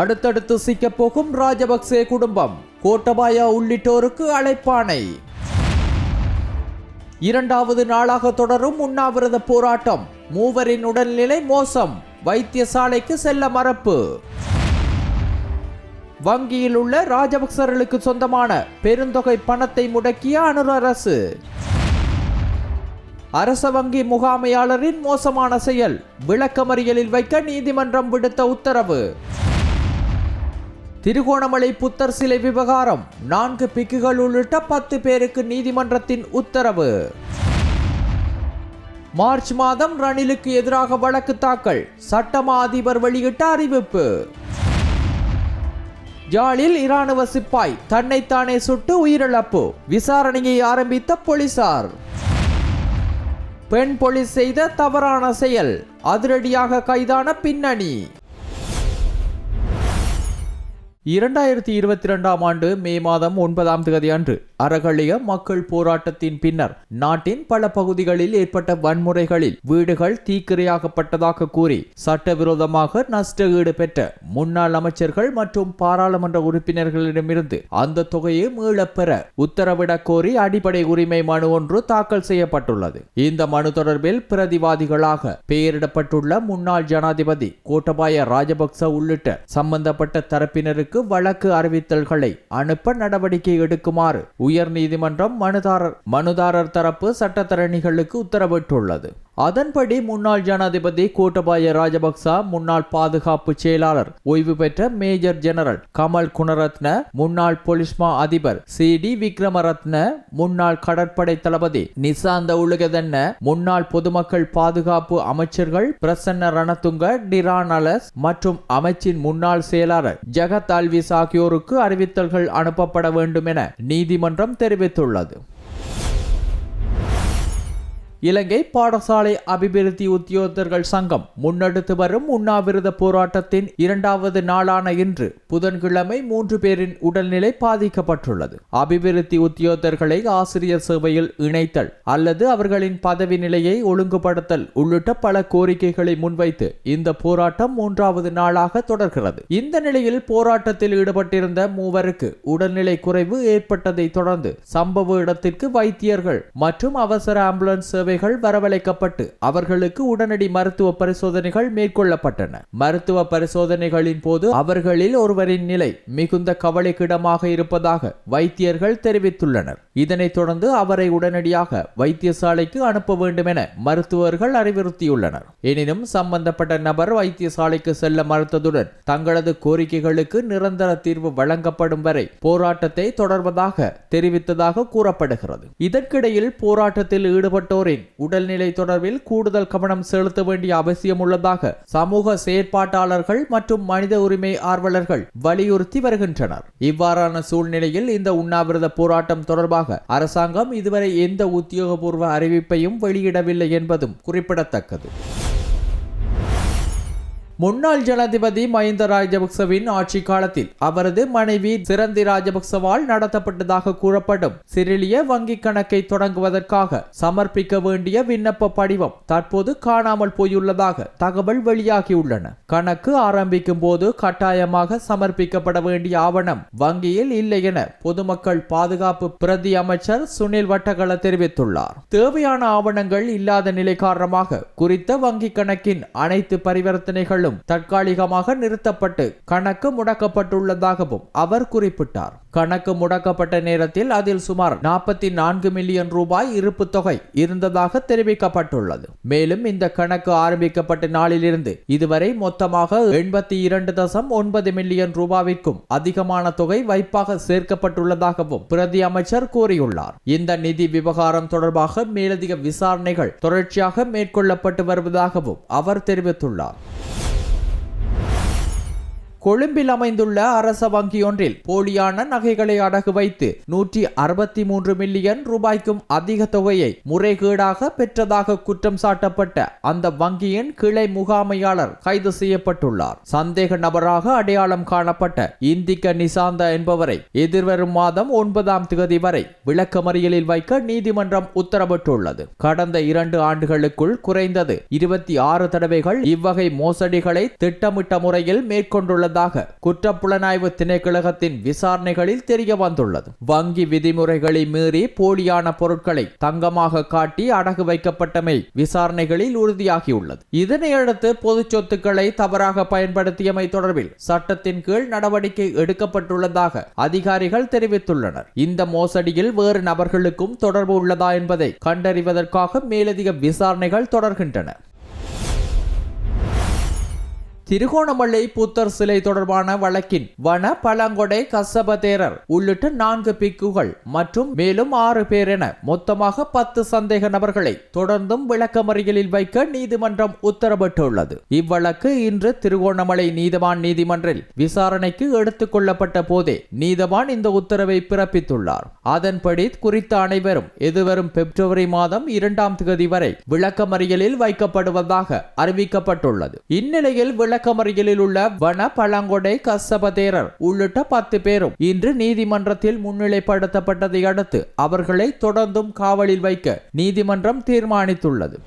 அடுத்தடுத்து சிக்கப்போகும் ராஜபக்சே குடும்பம், கோட்டபாயா உள்ளிட்டோருக்கு அழைப்பானை. இரண்டாவது நாளாக தொடரும் உண்ணாவிரத போராட்டம், மூவரின் உடல்நிலை மோசம், வைத்தியசாலைக்கு செல்ல மறுப்பு. வங்கியில் உள்ள ராஜபக்சர்களுக்கு சொந்தமான பெருந்தொகை பணத்தை முடக்கிய அனுர அரசு. அரச வங்கி முகாமையாளரின் மோசமான செயல், விளக்கமறியலில் வைக்க நீதிமன்றம் விடுத்த உத்தரவு. திருகோணமலை புத்தர் சிலை விவகாரம், 4 பிக்குகள் உள்ளிட்ட 10 பேருக்கு நீதிமன்றத்தின் உத்தரவு. மார்ச் மாதம் ரணிலுக்கு எதிராக வழக்கு தாக்கல், சட்டமா அதிபர் வெளியிட்ட அறிவிப்பு. ஜாலில் இராணுவ சிப்பாய் தன்னைத்தானே சுட்டு உயிரிழப்பு, விசாரணையை ஆரம்பித்த போலீசார். பெண் போலீஸ் செய்த தவறான செயல், அதிரடியாக கைதான பின்னணி. 2022ஆம் ஆண்டு மே மாதம் 9ஆம் தேதி அன்று அறகழிய மக்கள் போராட்டத்தின் பின்னர் நாட்டின் பல பகுதிகளில் ஏற்பட்ட வன்முறைகளில் வீடுகள் தீக்கிரையாகப்பட்டதாக கூறி சட்டவிரோதமாக நஷ்ட ஈடு பெற்ற முன்னாள் அமைச்சர்கள் மற்றும் பாராளுமன்ற உறுப்பினர்களிடமிருந்து அந்த தொகையை மீளப்பெற உத்தரவிடக் கோரி அடிப்படை உரிமை மனு ஒன்று தாக்கல் செய்யப்பட்டுள்ளது. இந்த மனு தொடர்பில் பிரதிவாதிகளாக பெயரிடப்பட்டுள்ள முன்னாள் ஜனாதிபதி கோட்டபாய ராஜபக்ச உள்ளிட்ட சம்பந்தப்பட்ட தரப்பினருக்கு வழக்கு அறிவித்தல்களை அனுப்ப நடவடிக்கை எடுக்குமாறு உயர் நீதிமன்றம் மனுதாரர் தரப்பு சட்டத்தரணிகளுக்கு உத்தரவிட்டுள்ளது. அதன்படி முன்னாள் ஜனாதிபதி கோட்டபாய ராஜபக்ச, முன்னாள் பாதுகாப்பு செயலாளர் ஓய்வு பெற்ற மேஜர் ஜெனரல் கமல் குணரத்ன, முன்னாள் பொலிஸ்மா அதிபர் சி.டி. விக்ரமரத்ன, முன்னாள் கடற்படை தளபதி நிசாந்த உலகதன்ன, முன்னாள் பொதுமக்கள் பாதுகாப்பு அமைச்சர்கள் பிரசன்ன ரணதுங்க, டிரான் அலஸ் மற்றும் அமைச்சின் முன்னாள் செயலாளர் ஜகத் அல்விஸ் ஆகியோருக்கு அறிவித்தல்கள் அனுப்பப்பட வேண்டும் என நீதிமன்றம் தெரிவித்துள்ளது. இலங்கை பாடசாலை அபிவிருத்தி உத்தியோகத்தர்கள் சங்கம் முன்னெடுத்து வரும் உண்ணாவிரத போராட்டத்தின் 2வது நாளான இன்று புதன்கிழமை 3 பேரின் உடல்நிலை பாதிக்கப்பட்டுள்ளது. அபிவிருத்தி உத்தியோகத்தர்களை ஆசிரியர் சேவையில் இணைத்தல் அல்லது அவர்களின் பதவி நிலையை ஒழுங்குபடுத்தல் உள்ளிட்ட பல கோரிக்கைகளை முன்வைத்து இந்த போராட்டம் 3வது நாளாக தொடர்கிறது. இந்த நிலையில் போராட்டத்தில் ஈடுபட்டிருந்த 3 உடல்நிலை குறைவு ஏற்பட்டதை தொடர்ந்து சம்பவ இடத்திற்கு வைத்தியர்கள் மற்றும் அவசர ஆம்புலன்ஸ் வரவழைக்கப்பட்டு அவர்களுக்கு உடனடி மருத்துவ பரிசோதனைகள் மேற்கொள்ளப்பட்டன. மருத்துவ பரிசோதனைகளின் போது அவர்களில் ஒருவரின் நிலை மிகுந்த கவலைக்கிடமாக இருப்பதாக வைத்தியர்கள் தெரிவித்துள்ளனர். இதனைத் தொடர்ந்து அவரை உடனடியாக வைத்தியசாலைக்கு அனுப்ப வேண்டும் என மருத்துவர்கள் அறிவுறுத்தியுள்ளனர். எனினும் சம்பந்தப்பட்ட நபர் வைத்தியசாலைக்கு செல்ல மறுத்ததுடன் தங்களது கோரிக்கைகளுக்கு நிரந்தர தீர்வு வழங்கப்படும் வரை போராட்டத்தை தொடர்வதாக தெரிவித்ததாக கூறப்படுகிறது. இதற்கிடையில் போராட்டத்தில் ஈடுபட்டோரின் உடல்நிலை தொடர்பில் கூடுதல் கவனம் செலுத்த வேண்டிய அவசியம் உள்ளதாக சமூக செயற்பாட்டாளர்கள் மற்றும் மனித உரிமை ஆர்வலர்கள் வலியுறுத்தி வருகின்றனர். இவ்வாறான சூழ்நிலையில் இந்த உண்ணாவிரத போராட்டம் தொடர்பாக அரசாங்கம் இதுவரை எந்த உத்தியோகபூர்வ அறிவிப்பையும் வெளியிடவில்லை என்பதும் குறிப்பிடத்தக்கது. முன்னாள் ஜனாதிபதி மஹிந்த ராஜபக்சவின் ஆட்சி காலத்தில் அவரது மனைவி சிரந்தி ராஜபக்சவால் நடத்தப்பட்டதாக கூறப்படும் சிறிலிய வங்கி கணக்கை தொடங்குவதற்காக சமர்ப்பிக்க வேண்டிய விண்ணப்ப படிவம் தற்போது காணாமல் போயுள்ளதாக தகவல் வெளியாகியுள்ளன. கணக்கு ஆரம்பிக்கும் போது கட்டாயமாக சமர்ப்பிக்கப்பட வேண்டிய ஆவணம் வங்கியில் இல்லை என பொதுமக்கள் பாதுகாப்பு பிரதி அமைச்சர் சுனில் வட்டகல தெரிவித்துள்ளார். தேவையான ஆவணங்கள் இல்லாத நிலை காரணமாக குறித்த வங்கி கணக்கின் அனைத்து பரிவர்த்தனைகள் தற்காலிகமாக நிறுத்தப்பட்டு கணக்கு முடக்கப்பட்டுள்ளதாகவும் அவர் குறிப்பிட்டார். கணக்கு முடக்கப்பட்ட நேரத்தில் அதில் சுமார் 44 மில்லியன் ரூபாய் இருப்பு தொகை இருந்ததாக தெரிவிக்கப்பட்டுள்ளது. மேலும் இந்த கணக்கு ஆரம்பிக்கப்பட்ட நாளிலிருந்து இதுவரை மொத்தமாக 82.9 மில்லியன் ரூபாய்க்கும் அதிகமான தொகை வைப்பாக சேர்க்கப்பட்டுள்ளதாகவும் பிரதி அமைச்சர் கூறியுள்ளார். இந்த நிதி விவகாரம் தொடர்பாக மேலதிக விசாரணைகள் தொடர்ச்சியாக மேற்கொள்ளப்பட்டு வருவதாகவும் அவர் தெரிவித்துள்ளார். கொழும்பில் அமைந்துள்ள அரச வங்கியொன்றில் போலியான நகைகளை அடகு வைத்து 163 மில்லியன் ரூபாய்க்கும் அதிக தொகையை முறைகேடாக பெற்றதாக குற்றம் சாட்டப்பட்ட அந்த வங்கியின் கிளை முகாமையாளர் கைது செய்யப்பட்டுள்ளார். சந்தேக நபராக அடையாளம் காணப்பட்ட இந்திக்க நிசாந்த என்பவரை எதிர்வரும் மாதம் 9ஆம் தேதி வரை விளக்கமறியலில் வைக்க நீதிமன்றம் உத்தரவிட்டுள்ளது. கடந்த 2 ஆண்டுகளுக்குள் குறைந்தது 26 தடவைகள் இவ்வகை மோசடிகளை திட்டமிட்ட முறையில் மேற்கொண்டுள்ளது உள்ளதாக குற்றப்புலனாய்வு திணைக்களகத்தின் விசாரணைகளில் தெரிய வந்துள்ளது. வங்கி விதிமுறைகளை மீறி போலியான பொருட்களை தங்கமாக காட்டி அடகு வைக்கப்பட்டமை விசாரணைகளில் உறுதியாகியுள்ளது. இதனையடுத்து பொது சொத்துக்களை தவறாக பயன்படுத்தியமை தொடர்பில் சட்டத்தின் கீழ் நடவடிக்கை எடுக்கப்பட்டுள்ளதாக அதிகாரிகள் தெரிவித்துள்ளனர். இந்த மோசடியில் வேறு நபர்களுக்கும் தொடர்பு உள்ளதா என்பதை கண்டறிவதற்காக மேலதிக விசாரணைகள் தொடர்கின்றன. திருகோணமலை புத்தர் சிலை தொடர்பான வழக்கின் வன பழங்கொடை கசப தேரர் உள்ளிட்ட 4 பிக்குகள் மற்றும் மேலும் 6 பேர் என மொத்தமாக 10 சந்தேக நபர்களை தொடர்ந்தும் விளக்கமறியலில் வைக்க நீதிமன்றம் உத்தரவிட்டுள்ளது. இவ்வழக்கு இன்று திருகோணமலை நீதவான் நீதிமன்றில் விசாரணைக்கு எடுத்துக் கொள்ளப்பட்ட போதே நீதவான் இந்த உத்தரவை பிறப்பித்துள்ளார். அதன்படி குறித்த அனைவரும் எதிர்வரும் பிப்ரவரி மாதம் 2ஆம் தேதி வரை விளக்கமறியலில் வைக்கப்படுவதாக அறிவிக்கப்பட்டுள்ளது. இந்நிலையில் விளக்கமறியலில் உள்ள வன பழங்கொடை கசப தேரர் உள்ளிட்ட 10 பேரும் இன்று நீதிமன்றத்தில் முன்னிலைப்படுத்தப்பட்டதை அடுத்து அவர்களை தொடர்ந்தும் காவலில் வைக்க நீதிமன்றம் தீர்மானித்துள்ளது.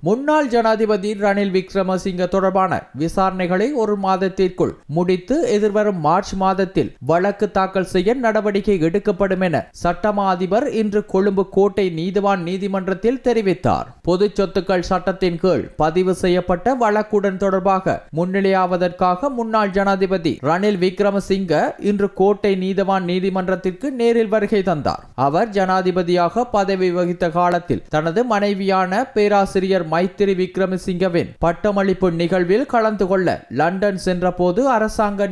முன்னாள் ஜனாதிபதி ரணில் விக்ரமசிங்க தொடர்பான விசாரணைகளை 1 மாதத்திற்குள் முடித்து எதிர்வரும் மார்ச் மாதத்தில் வழக்கு தாக்கல் செய்ய நடவடிக்கை எடுக்கப்படும் என சட்டமா அதிபர் இன்று கொழும்பு கோட்டை நீதிவான் நீதிமன்றத்தில் தெரிவித்தார். பொது சொத்துக்கள் சட்டத்தின் கீழ் பதிவு செய்யப்பட்ட வழக்குடன் தொடர்பாக முன்னிலையாவதற்காக முன்னாள் ஜனாதிபதி ரணில் விக்ரமசிங்க இன்று கோட்டை நீதிவான் நீதிமன்றத்திற்கு நேரில் வருகை தந்தார். அவர் ஜனாதிபதியாக பதவி வகித்த காலத்தில் தனது மனைவியான பேராசிரியர் மைத்திரி விக்ரமசிங்கவின் பட்டமளிப்பு நிகழ்வில் கலந்து கொள்ள லண்டன் சென்ற போது அரசாங்க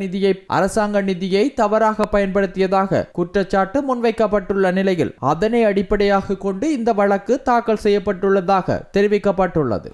நிதியை தவறாக பயன்படுத்தியதாக குற்றச்சாட்டு முன்வைக்கப்பட்டுள்ள நிலையில் அதனை அடிப்படையாக கொண்டு இந்த வழக்கு தாக்கல் செய்யப்பட்டுள்ளதாக தெரிவிக்கப்பட்டுள்ளது.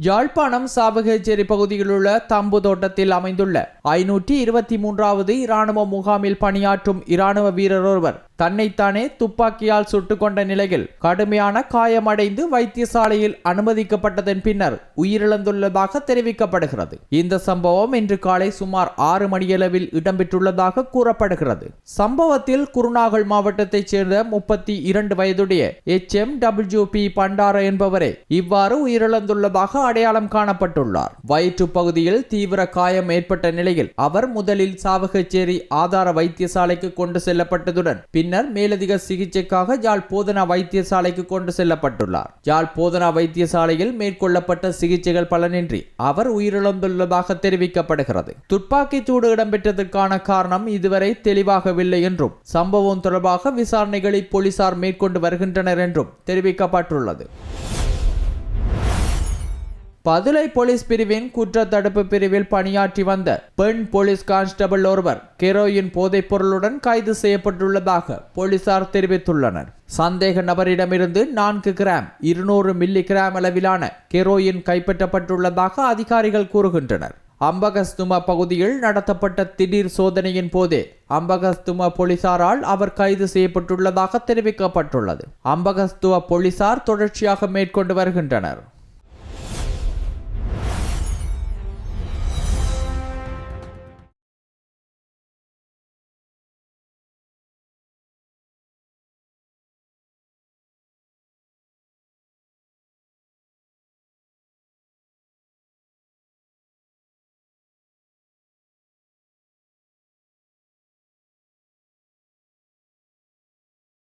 யாழ்ப்பாணம் சாவகச்சேரி பகுதியில் உள்ள தம்பு தோட்டத்தில் அமைந்துள்ள 523வது இராணுவ முகாமில் பணியாற்றும் இராணுவ வீரர் ஒருவர் தன்னைத்தானே துப்பாக்கியால் சுட்டுக் கொண்ட நிலையில் கடுமையான காயமடைந்து வைத்தியசாலையில் அனுமதிக்கப்பட்டதன் பின்னர் உயிரிழந்துள்ளதாக தெரிவிக்கப்படுகிறது. இந்த சம்பவம் இன்று காலை சுமார் 6 மணியளவில் இடம்பெற்றுள்ளதாக கூறப்படுகிறது. சம்பவத்தில் குருநாகல் மாவட்டத்தைச் சேர்ந்த 32 வயதுடைய HMWP பண்டார என்பவரே இவ்வாறு உயிரிழந்துள்ளதாக அடையாளம் காணப்பட்டுள்ளார். வயிற்று பகுதியில் தீவிர காயம் ஏற்பட்ட நிலையில் அவர் முதலில் சாவகச்சேரி ஆதார வைத்தியசாலைக்கு கொண்டு செல்லப்பட்டதுடன் பின்னர் மேலதிக சிகிச்சைக்காக யாழ் போதனா வைத்தியசாலைக்கு கொண்டு செல்லப்பட்டுள்ளார். யாழ் போதனா வைத்தியசாலையில் மேற்கொள்ளப்பட்ட சிகிச்சைகள் பலனின்றி அவர் உயிரிழந்துள்ளதாக தெரிவிக்கப்படுகிறது. துப்பாக்கிச் சூடு இடம்பெற்றதற்கான காரணம் இதுவரை தெளிவாகவில்லை என்றும் சம்பவம் தொடர்பாக விசாரணைகளை போலீசார் மேற்கொண்டு வருகின்றனர் என்றும் தெரிவிக்கப்பட்டுள்ளது. பதுளை போலீஸ் பிரிவின் குற்ற தடுப்பு பிரிவில் பணியாற்றி வந்த பெண் போலீஸ் கான்ஸ்டபிள் ஒருவர் கெரோயின் போதைப் பொருளுடன் கைது செய்யப்பட்டுள்ளதாக போலீசார் தெரிவித்துள்ளனர். சந்தேக நபரிடமிருந்து 4 கிராம் 200 மில்லி கிராம் அளவிலான கெரோயின் கைப்பற்றப்பட்டுள்ளதாக அதிகாரிகள் கூறுகின்றனர். அம்பகஸ்தும பகுதியில் நடத்தப்பட்ட திடீர் சோதனையின் போதே அம்பகஸ்தும போலீசாரால் அவர் கைது செய்யப்பட்டுள்ளதாக தெரிவிக்கப்பட்டுள்ளது. அம்பகஸ்துவ போலீசார் தொடர்ச்சியாக மேற்கொண்டு வருகின்றனர்.